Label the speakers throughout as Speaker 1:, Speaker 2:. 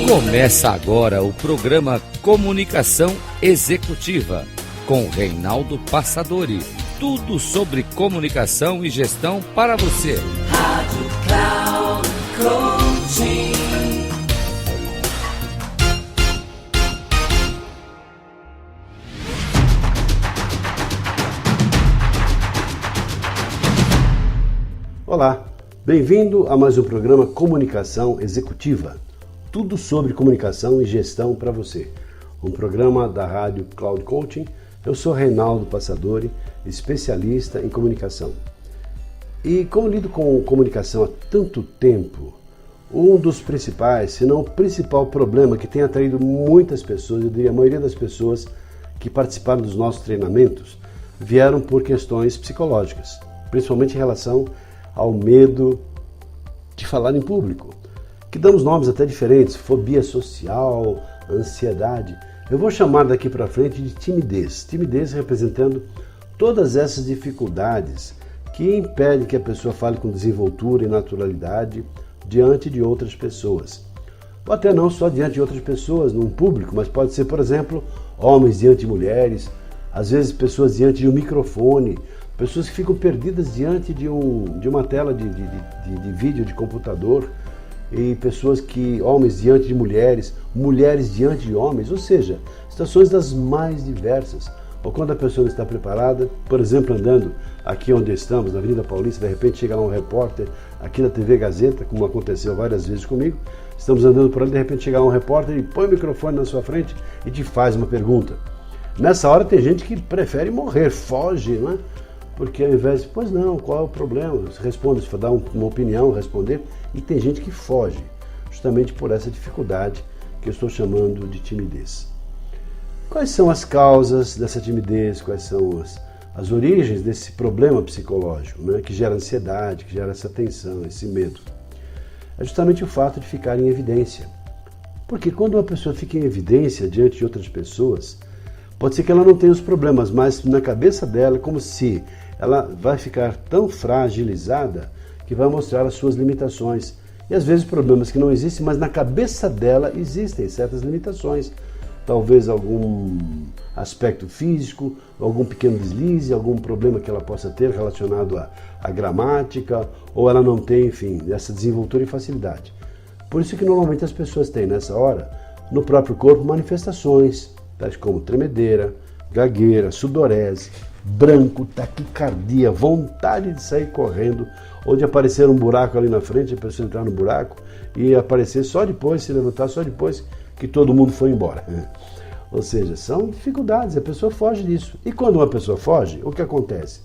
Speaker 1: Começa agora o programa Comunicação Executiva, com Reinaldo Passadori. Tudo sobre comunicação e gestão para você. Rádio Cloud Coaching.
Speaker 2: Olá, bem-vindo a mais um programa Comunicação Executiva. Tudo sobre comunicação e gestão para você. Um programa da Rádio Cloud Coaching. Eu sou Reinaldo Passadori, especialista em comunicação. E como lido com comunicação há tanto tempo, um dos principais, se não o principal problema que tem atraído muitas pessoas, eu diria a maioria das pessoas que participaram dos nossos treinamentos, vieram por questões psicológicas, principalmente em relação ao medo de falar em público, que damos nomes até diferentes, fobia social, ansiedade. Eu vou chamar daqui para frente de timidez. Timidez representando todas essas dificuldades que impedem que a pessoa fale com desenvoltura e naturalidade diante de outras pessoas. Ou até não só diante de outras pessoas, num público, mas pode ser, por exemplo, homens diante de mulheres, às vezes pessoas diante de um microfone, pessoas que ficam perdidas diante de uma tela de vídeo, de computador, e pessoas que, homens diante de mulheres, mulheres diante de homens, ou seja, situações das mais diversas. Ou quando a pessoa não está preparada, por exemplo, andando aqui onde estamos, na Avenida Paulista, de repente chega lá um repórter aqui na TV Gazeta, como aconteceu várias vezes comigo, estamos andando por ali, de repente chega lá um repórter e põe o microfone na sua frente e te faz uma pergunta. Nessa hora tem gente que prefere morrer, foge, não é? Porque ao invés de, pois não, qual é o problema? Responde, se for dar uma opinião, responder. E tem gente que foge, justamente por essa dificuldade que eu estou chamando de timidez. Quais são as causas dessa timidez? Quais são as origens desse problema psicológico, né, que gera ansiedade, que gera essa tensão, esse medo? É justamente o fato de ficar em evidência. Porque quando uma pessoa fica em evidência diante de outras pessoas, pode ser que ela não tenha os problemas, mas na cabeça dela é como se ela vai ficar tão fragilizada que vai mostrar as suas limitações. E às vezes problemas que não existem, mas na cabeça dela existem certas limitações. Talvez algum aspecto físico, algum pequeno deslize, algum problema que ela possa ter relacionado à gramática, ou ela não tem, enfim, essa desenvoltura e facilidade. Por isso que normalmente as pessoas têm nessa hora, no próprio corpo, manifestações, tais como tremedeira, gagueira, sudorese, branco, taquicardia, vontade de sair correndo, ou de aparecer um buraco ali na frente, a pessoa entrar no buraco e aparecer só depois, se levantar só depois que todo mundo foi embora. Ou seja, são dificuldades, a pessoa foge disso. E quando uma pessoa foge, o que acontece?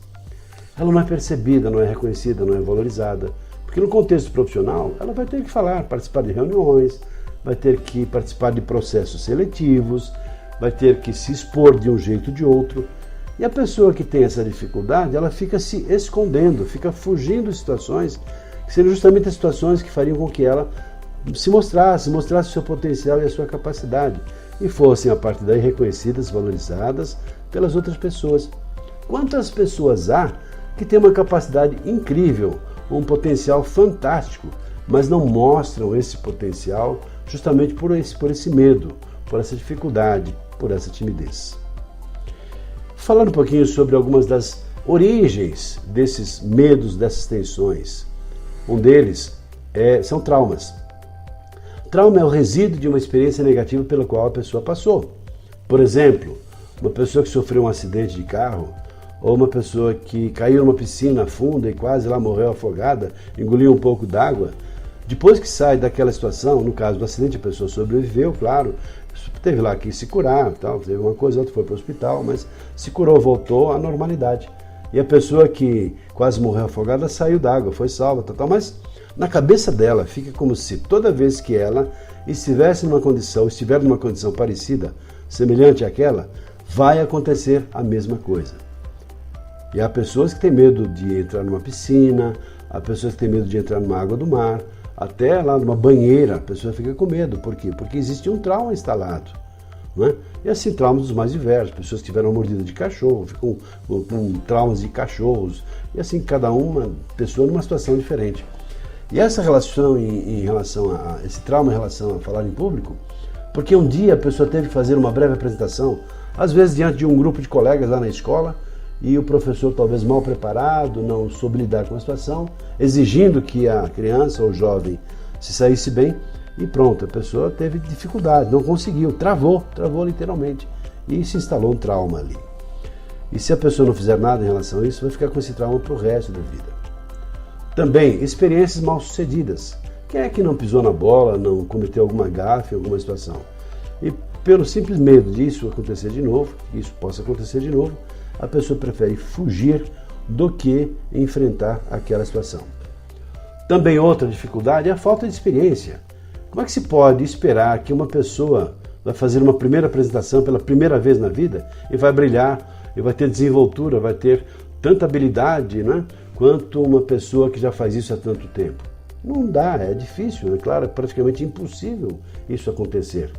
Speaker 2: Ela não é percebida, não é reconhecida, não é valorizada, porque no contexto profissional ela vai ter que falar, participar de reuniões, vai ter que participar de processos seletivos, vai ter que se expor de um jeito ou de outro. E a pessoa que tem essa dificuldade, ela fica se escondendo, fica fugindo de situações que seriam justamente as situações que fariam com que ela se mostrasse o seu potencial e a sua capacidade, e fossem a partir daí reconhecidas, valorizadas pelas outras pessoas. Quantas pessoas há que têm uma capacidade incrível, um potencial fantástico, mas não mostram esse potencial justamente por esse medo, por essa dificuldade, por essa timidez. Falando um pouquinho sobre algumas das origens desses medos, dessas tensões. Um deles são traumas. Trauma é o resíduo de uma experiência negativa pela qual a pessoa passou. Por exemplo, uma pessoa que sofreu um acidente de carro, ou uma pessoa que caiu numa piscina funda e quase lá morreu afogada, engoliu um pouco d'água. Depois que sai daquela situação, no caso do acidente, a pessoa sobreviveu, claro, teve lá que se curar, tal, teve uma coisa, outra foi para o hospital, mas se curou, voltou à normalidade. E a pessoa que quase morreu afogada saiu d'água, foi salva, tal, mas na cabeça dela fica como se toda vez que ela estiver numa condição parecida, semelhante àquela, vai acontecer a mesma coisa. E há pessoas que têm medo de entrar numa piscina, há pessoas que têm medo de entrar numa água do mar, até lá numa banheira, a pessoa fica com medo. Por quê? Porque existe um trauma instalado. Não é? E assim, traumas dos mais diversos. Pessoas que tiveram mordida de cachorro, ficam com traumas de cachorros. E assim, cada uma pessoa numa situação diferente. E essa relação em relação a esse trauma em relação a falar em público, porque um dia a pessoa teve que fazer uma breve apresentação, às vezes diante de um grupo de colegas lá na escola, e o professor talvez mal preparado, não soube lidar com a situação, exigindo que a criança ou jovem se saísse bem, e pronto, a pessoa teve dificuldade, não conseguiu, travou literalmente, e se instalou um trauma ali. E se a pessoa não fizer nada em relação a isso, vai ficar com esse trauma para o resto da vida. Também, experiências mal sucedidas. Quem é que não pisou na bola, não cometeu alguma gafe, alguma situação? E pelo simples medo disso acontecer de novo, que isso possa acontecer de novo, a pessoa prefere fugir do que enfrentar aquela situação. Também outra dificuldade é a falta de experiência. Como é que se pode esperar que uma pessoa vai fazer uma primeira apresentação pela primeira vez na vida e vai brilhar, e vai ter desenvoltura, vai ter tanta habilidade, né, quanto uma pessoa que já faz isso há tanto tempo? Não dá, é difícil, é claro, é praticamente impossível isso acontecer.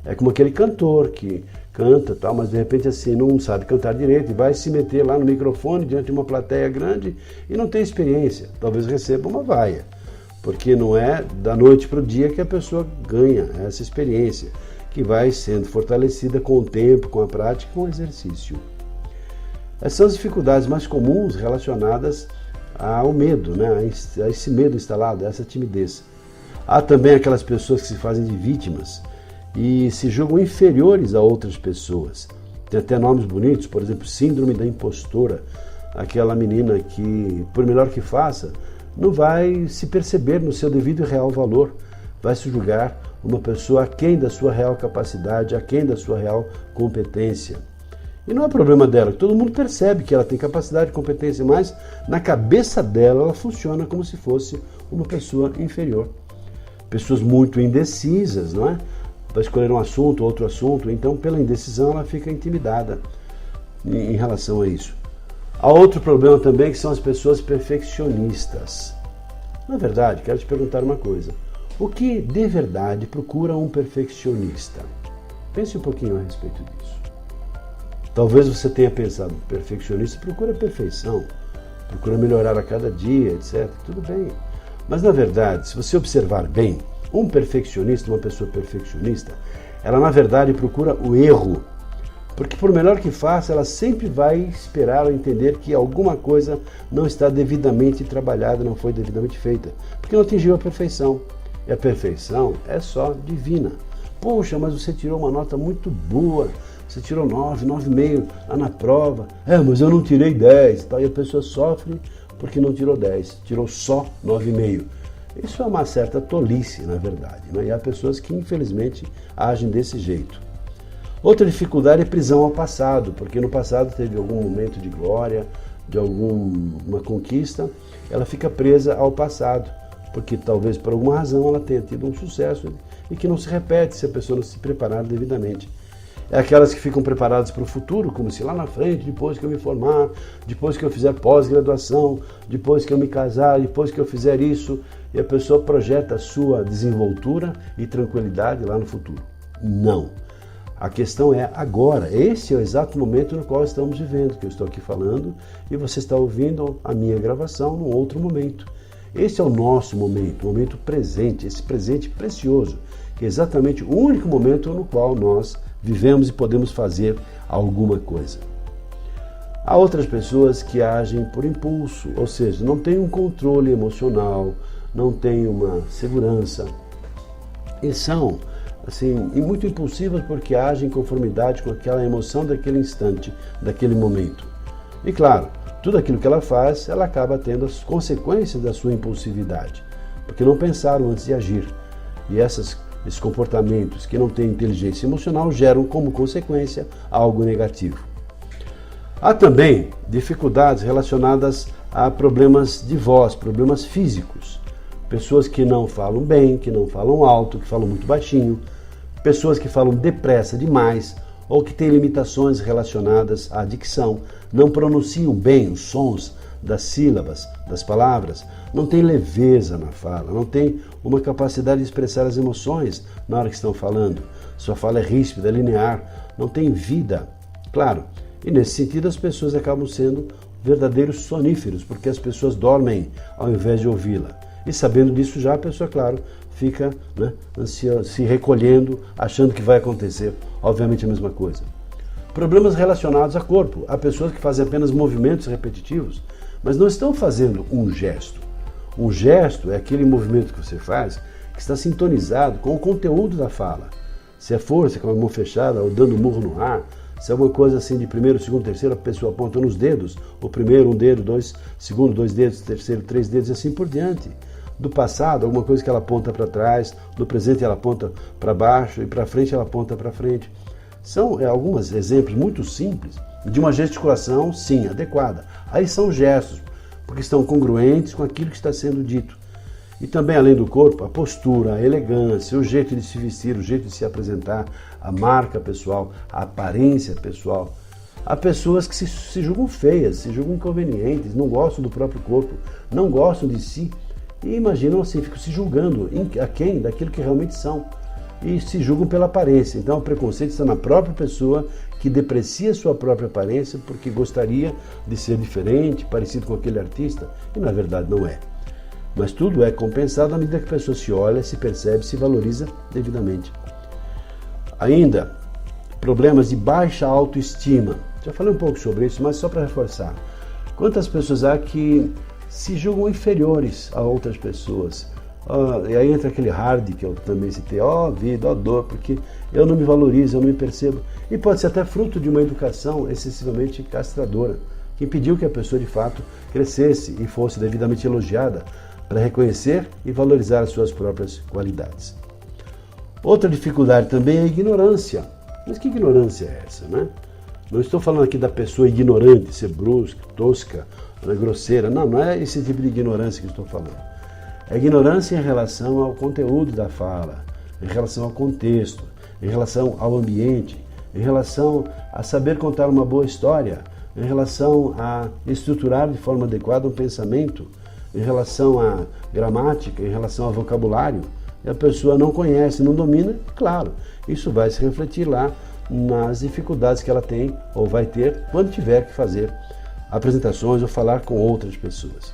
Speaker 2: É como aquele cantor que canta, tal, mas de repente assim não sabe cantar direito e vai se meter lá no microfone diante de uma plateia grande e não tem experiência. Talvez receba uma vaia, porque não é da noite para o dia que a pessoa ganha essa experiência, que vai sendo fortalecida com o tempo, com a prática, com o exercício. Essas são as dificuldades mais comuns relacionadas ao medo, né? A esse medo instalado, a essa timidez. Há também aquelas pessoas que se fazem de vítimas e se julgam inferiores a outras pessoas. Tem até nomes bonitos, por exemplo, síndrome da impostora, aquela menina que, por melhor que faça, não vai se perceber no seu devido e real valor, vai se julgar uma pessoa aquém da sua real capacidade, aquém da sua real competência. E não é problema dela, todo mundo percebe que ela tem capacidade e competência, mas na cabeça dela ela funciona como se fosse uma pessoa inferior. Pessoas muito indecisas, não é? Vai escolher um assunto, outro assunto, então pela indecisão ela fica intimidada em relação a isso. Há outro problema também que são as pessoas perfeccionistas. Na verdade, quero te perguntar uma coisa. O que de verdade procura um perfeccionista? Pense um pouquinho a respeito disso. Talvez você tenha pensado, perfeccionista procura perfeição, procura melhorar a cada dia, etc. Tudo bem. Mas na verdade, se você observar bem, um perfeccionista, uma pessoa perfeccionista, ela na verdade procura o erro. Porque por melhor que faça, ela sempre vai esperar ou entender que alguma coisa não está devidamente trabalhada, não foi devidamente feita. Porque não atingiu a perfeição. E a perfeição é só divina. Poxa, mas você tirou uma nota muito boa. Você tirou 9, 9,5 lá na prova. Mas eu não tirei 10. E a pessoa sofre porque não tirou 10. Tirou só 9,5. Isso é uma certa tolice, na verdade, né? E há pessoas que, infelizmente, agem desse jeito. Outra dificuldade é prisão ao passado, porque no passado teve algum momento de glória, de alguma conquista, ela fica presa ao passado, porque talvez por alguma razão ela tenha tido um sucesso e que não se repete se a pessoa não se preparar devidamente. É aquelas que ficam preparadas para o futuro, como se lá na frente, depois que eu me formar, depois que eu fizer pós-graduação, depois que eu me casar, depois que eu fizer isso, e a pessoa projeta a sua desenvoltura e tranquilidade lá no futuro. Não. A questão é agora. Esse é o exato momento no qual estamos vivendo, que eu estou aqui falando, e você está ouvindo a minha gravação num outro momento. Esse é o nosso momento, o momento presente, esse presente precioso, que é exatamente o único momento no qual nós vivemos e podemos fazer alguma coisa. Há outras pessoas que agem por impulso, ou seja, não têm um controle emocional, não têm uma segurança. E são, assim, muito impulsivas porque agem em conformidade com aquela emoção daquele instante, daquele momento. E claro, tudo aquilo que ela faz, ela acaba tendo as consequências da sua impulsividade, porque não pensaram antes de agir. E esses comportamentos que não têm inteligência emocional geram como consequência algo negativo. Há também dificuldades relacionadas a problemas de voz, problemas físicos. Pessoas que não falam bem, que não falam alto, que falam muito baixinho, pessoas que falam depressa demais ou que têm limitações relacionadas à dicção, não pronunciam bem os sons das sílabas, das palavras, não têm leveza na fala, não têm uma capacidade de expressar as emoções na hora que estão falando. Sua fala é ríspida, é linear, não tem vida. Claro, e nesse sentido as pessoas acabam sendo verdadeiros soníferos, porque as pessoas dormem ao invés de ouvi-la. E sabendo disso já, a pessoa, claro, fica, né, ansiosa, se recolhendo, achando que vai acontecer, obviamente, a mesma coisa. Problemas relacionados a corpo. Há pessoas que fazem apenas movimentos repetitivos, mas não estão fazendo um gesto. Um gesto é aquele movimento que você faz que está sintonizado com o conteúdo da fala. Se é força, com a mão fechada, ou dando murro no ar, se é alguma coisa assim de primeiro, segundo, terceiro, a pessoa aponta nos dedos, o primeiro, um dedo, dois, segundo, dois dedos, terceiro, três dedos e assim por diante. Do passado, alguma coisa que ela aponta para trás, do presente ela aponta para baixo e para frente ela aponta para frente. São alguns exemplos muito simples de uma gesticulação, sim, adequada. Aí são gestos, porque estão congruentes com aquilo que está sendo dito. E também, além do corpo, a postura, a elegância, o jeito de se vestir, o jeito de se apresentar, a marca pessoal, a aparência pessoal. Há pessoas que se julgam feias, se julgam inconvenientes, não gostam do próprio corpo, não gostam de si. E imaginam assim, ficam se julgando aquém daquilo que realmente são. E se julgam pela aparência. Então o preconceito está na própria pessoa que deprecia sua própria aparência porque gostaria de ser diferente, parecido com aquele artista, e na verdade não é. Mas tudo é compensado à medida que a pessoa se olha, se percebe, se valoriza devidamente. Ainda, problemas de baixa autoestima. Já falei um pouco sobre isso, mas só para reforçar. Quantas pessoas há que se julgam inferiores a outras pessoas? E aí entra aquele hard que eu também citei, vida, dor, porque eu não me valorizo, eu não me percebo. E pode ser até fruto de uma educação excessivamente castradora, que impediu que a pessoa de fato crescesse e fosse devidamente elogiada para reconhecer e valorizar as suas próprias qualidades. Outra dificuldade também é a ignorância. Mas que ignorância é essa, né? Não estou falando aqui da pessoa ignorante, ser brusca, tosca, grosseira. Não é esse tipo de ignorância que estou falando. É ignorância em relação ao conteúdo da fala, em relação ao contexto, em relação ao ambiente, em relação a saber contar uma boa história, em relação a estruturar de forma adequada um pensamento, em relação à gramática, em relação ao vocabulário. E a pessoa não conhece, não domina, claro, isso vai se refletir lá nas dificuldades que ela tem ou vai ter quando tiver que fazer apresentações ou falar com outras pessoas.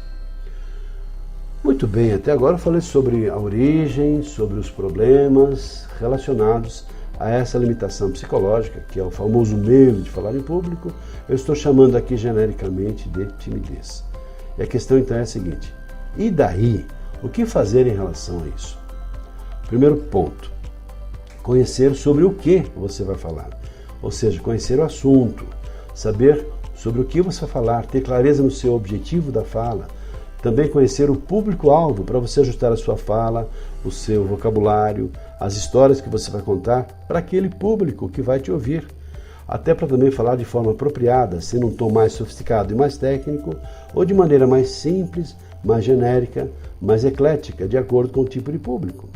Speaker 2: Muito bem, até agora eu falei sobre a origem, sobre os problemas relacionados a essa limitação psicológica, que é o famoso medo de falar em público. Eu estou chamando aqui genericamente de timidez. E a questão então é a seguinte: e daí? O que fazer em relação a isso? Primeiro ponto, conhecer sobre o que você vai falar, ou seja, conhecer o assunto, saber sobre o que você vai falar, ter clareza no seu objetivo da fala, também conhecer o público-alvo para você ajustar a sua fala, o seu vocabulário, as histórias que você vai contar para aquele público que vai te ouvir, até para também falar de forma apropriada, sendo um tom mais sofisticado e mais técnico, ou de maneira mais simples, mais genérica, mais eclética, de acordo com o tipo de público.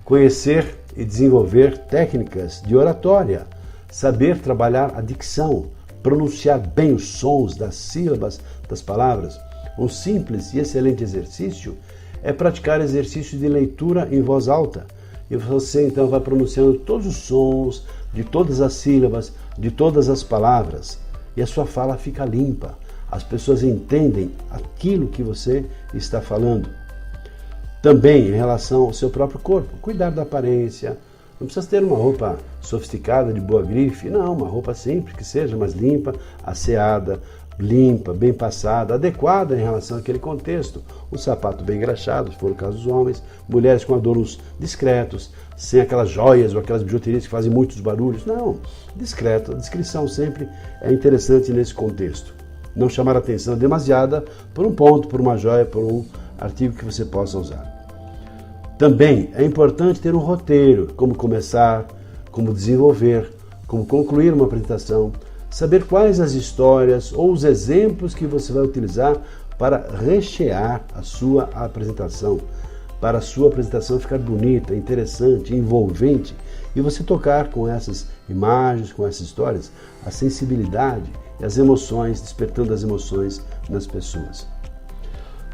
Speaker 2: Conhecer e desenvolver técnicas de oratória, saber trabalhar a dicção, pronunciar bem os sons das sílabas das palavras. Um simples e excelente exercício é praticar exercícios de leitura em voz alta. E você então vai pronunciando todos os sons de todas as sílabas, de todas as palavras. E a sua fala fica limpa. As pessoas entendem aquilo que você está falando. Também em relação ao seu próprio corpo, cuidar da aparência. Não precisa ter uma roupa sofisticada, de boa grife. Não, uma roupa simples, que seja mais limpa, asseada, limpa, bem passada, adequada em relação àquele contexto. Um sapato bem engraxado, se for o caso dos homens. Mulheres com adornos discretos, sem aquelas joias ou aquelas bijuterias que fazem muitos barulhos. Não, discreto. A descrição sempre é interessante nesse contexto. Não chamar a atenção demasiada por um ponto, por uma joia, por um artigo que você possa usar. Também é importante ter um roteiro, como começar, como desenvolver, como concluir uma apresentação, saber quais as histórias ou os exemplos que você vai utilizar para rechear a sua apresentação, para a sua apresentação ficar bonita, interessante, envolvente, e você tocar com essas imagens, com essas histórias, a sensibilidade e as emoções, despertando as emoções nas pessoas.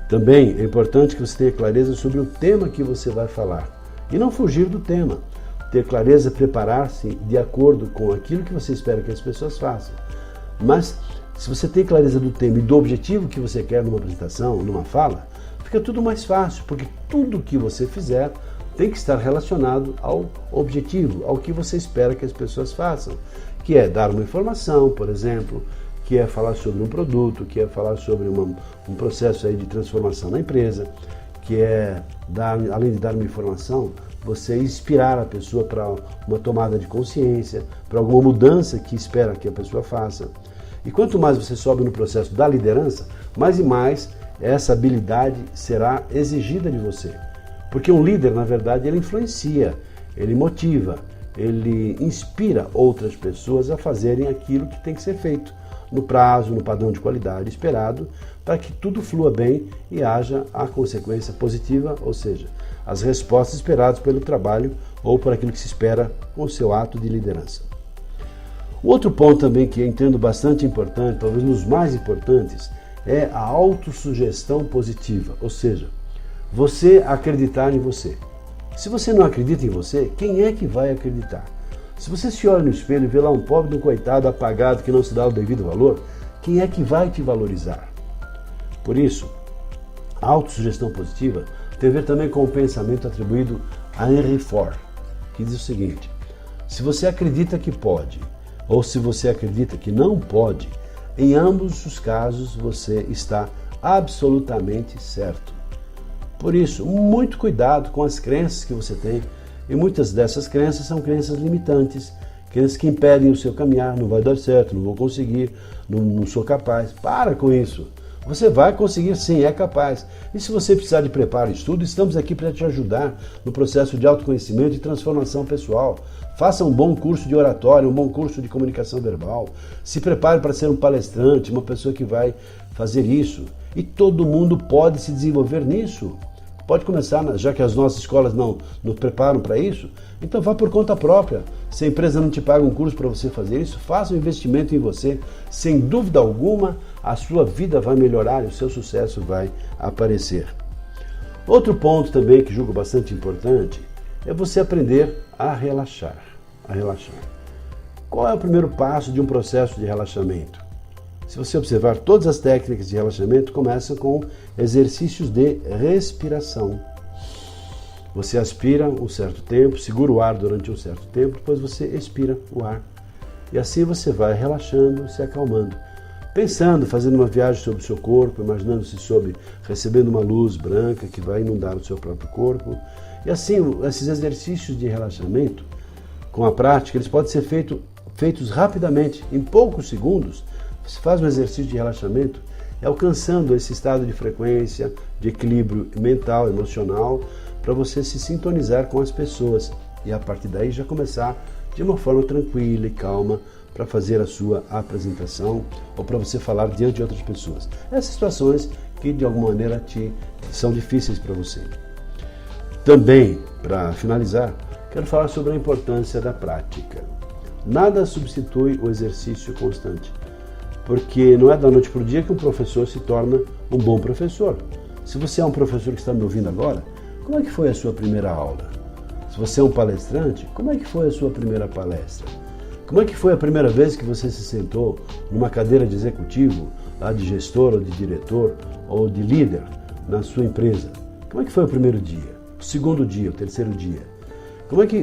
Speaker 2: Também é importante que você tenha clareza sobre o tema que você vai falar e não fugir do tema. Ter clareza, preparar-se de acordo com aquilo que você espera que as pessoas façam. Mas se você tem clareza do tema e do objetivo que você quer numa apresentação, numa fala, fica tudo mais fácil, porque tudo que você fizer tem que estar relacionado ao objetivo, ao que você espera que as pessoas façam, que é dar uma informação, por exemplo, que é falar sobre um produto, que é falar sobre um processo aí de transformação na empresa, que é, além de dar uma informação, você inspirar a pessoa para uma tomada de consciência, para alguma mudança que espera que a pessoa faça. E quanto mais você sobe no processo da liderança, mais e mais essa habilidade será exigida de você. Porque um líder, na verdade, ele influencia, ele motiva, ele inspira outras pessoas a fazerem aquilo que tem que ser feito, no prazo, no padrão de qualidade esperado, para que tudo flua bem e haja a consequência positiva, ou seja, as respostas esperadas pelo trabalho ou por aquilo que se espera com o seu ato de liderança. O outro ponto também que eu entendo bastante importante, talvez um dos mais importantes, é a autossugestão positiva, ou seja, você acreditar em você. Se você não acredita em você, quem é que vai acreditar? Se você se olha no espelho e vê lá um pobre de um coitado apagado que não se dá o devido valor, quem é que vai te valorizar? Por isso, a autossugestão positiva tem a ver também com o pensamento atribuído a Henry Ford, que diz o seguinte: se você acredita que pode, ou se você acredita que não pode, em ambos os casos você está absolutamente certo. Por isso, muito cuidado com as crenças que você tem, e muitas dessas crenças são crenças limitantes, crenças que impedem o seu caminhar, não vai dar certo, não vou conseguir, não sou capaz. Para com isso. Você vai conseguir sim, é capaz. E se você precisar de preparo e estudo, estamos aqui para te ajudar no processo de autoconhecimento e transformação pessoal. Faça um bom curso de oratória, um bom curso de comunicação verbal. Se prepare para ser um palestrante, uma pessoa que vai fazer isso. E todo mundo pode se desenvolver nisso. Pode começar, já que as nossas escolas não nos preparam para isso, então vá por conta própria. Se a empresa não te paga um curso para você fazer isso, faça um investimento em você. Sem dúvida alguma, a sua vida vai melhorar e o seu sucesso vai aparecer. Outro ponto também que julgo bastante importante é você aprender a relaxar. Qual é o primeiro passo de um processo de relaxamento? Se você observar, todas as técnicas de relaxamento começam com exercícios de respiração. Você aspira um certo tempo, segura o ar durante um certo tempo, depois você expira o ar. E assim você vai relaxando, se acalmando. Pensando, fazendo uma viagem sobre o seu corpo, imaginando-se recebendo uma luz branca que vai inundar o seu próprio corpo. E assim, esses exercícios de relaxamento, com a prática, eles podem ser feitos rapidamente, em poucos segundos. Você faz um exercício de relaxamento, alcançando esse estado de frequência, de equilíbrio mental, emocional, para você se sintonizar com as pessoas e a partir daí já começar de uma forma tranquila e calma para fazer a sua apresentação ou para você falar diante de outras pessoas. Essas situações que de alguma maneira são difíceis para você. Também, para finalizar, quero falar sobre a importância da prática. Nada substitui o exercício constante. Porque não é da noite para o dia que um professor se torna um bom professor. Se você é um professor que está me ouvindo agora, como é que foi a sua primeira aula? Se você é um palestrante, como é que foi a sua primeira palestra? Como é que foi a primeira vez que você se sentou numa cadeira de executivo, lá de gestor ou de diretor ou de líder na sua empresa? Como é que foi o primeiro dia, o segundo dia, o terceiro dia?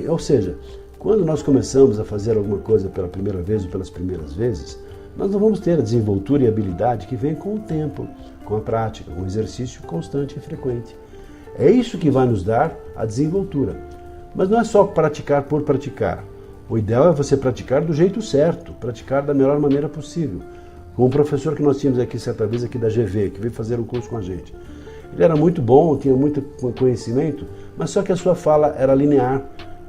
Speaker 2: Ou seja, quando nós começamos a fazer alguma coisa pela primeira vez ou pelas primeiras vezes, nós não vamos ter a desenvoltura e habilidade que vem com o tempo, com a prática, com o exercício constante e frequente. É isso que vai nos dar a desenvoltura. Mas não é só praticar por praticar. O ideal é você praticar do jeito certo, praticar da melhor maneira possível. Com um professor que nós tínhamos aqui certa vez aqui da GV, que veio fazer um curso com a gente. Ele era muito bom, tinha muito conhecimento, mas só que a sua fala era linear,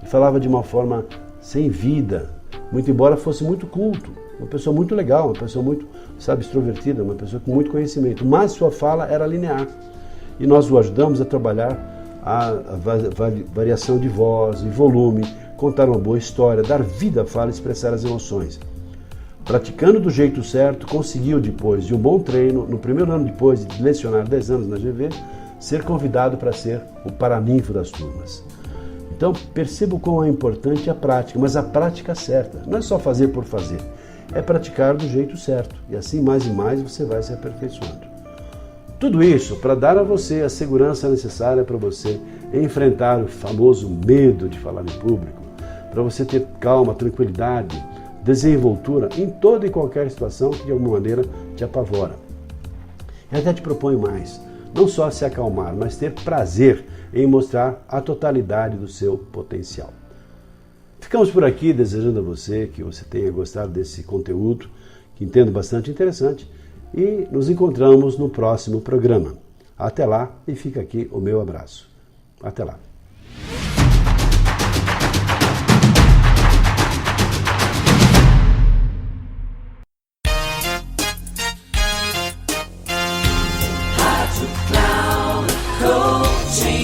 Speaker 2: falava de uma forma sem vida, muito embora fosse muito culto. Uma pessoa muito legal, uma pessoa muito, extrovertida, uma pessoa com muito conhecimento, mas sua fala era linear. E nós o ajudamos a trabalhar a variação de voz e volume, contar uma boa história, dar vida à fala e expressar as emoções. Praticando do jeito certo, conseguiu, depois de um bom treino, no primeiro ano depois de lecionar 10 anos na GV, ser convidado para ser o paraninfo das turmas. Então, perceba como é importante a prática, mas a prática certa. Não é só fazer por fazer. é praticar do jeito certo. E assim, mais e mais, você vai se aperfeiçoando. Tudo isso para dar a você a segurança necessária para você enfrentar o famoso medo de falar em público, para você ter calma, tranquilidade, desenvoltura em toda e qualquer situação que de alguma maneira te apavora. E até te proponho mais, não só se acalmar, mas ter prazer em mostrar a totalidade do seu potencial. Ficamos por aqui desejando a você que você tenha gostado desse conteúdo, que entendo bastante interessante, e nos encontramos no próximo programa. Até lá, e fica aqui o meu abraço. Até lá.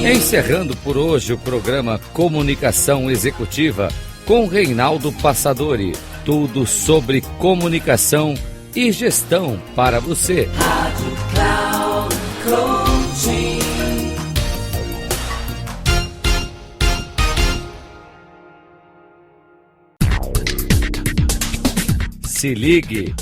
Speaker 1: Encerrando por hoje o programa Comunicação Executiva com Reinaldo Passadori. Tudo sobre comunicação e gestão para você. Rádio Cloud Coaching. Se ligue.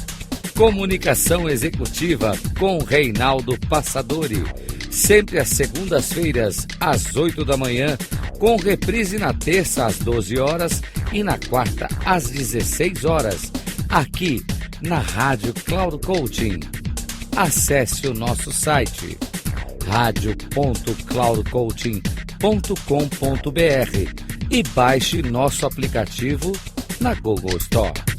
Speaker 1: Comunicação Executiva com Reinaldo Passadori. Sempre às segundas-feiras, às 8 da manhã, com reprise na terça às 12 horas e na quarta às 16 horas, aqui na Rádio Cloud Coaching. Acesse o nosso site radio.cloudcoaching.com.br e baixe nosso aplicativo na Google Store.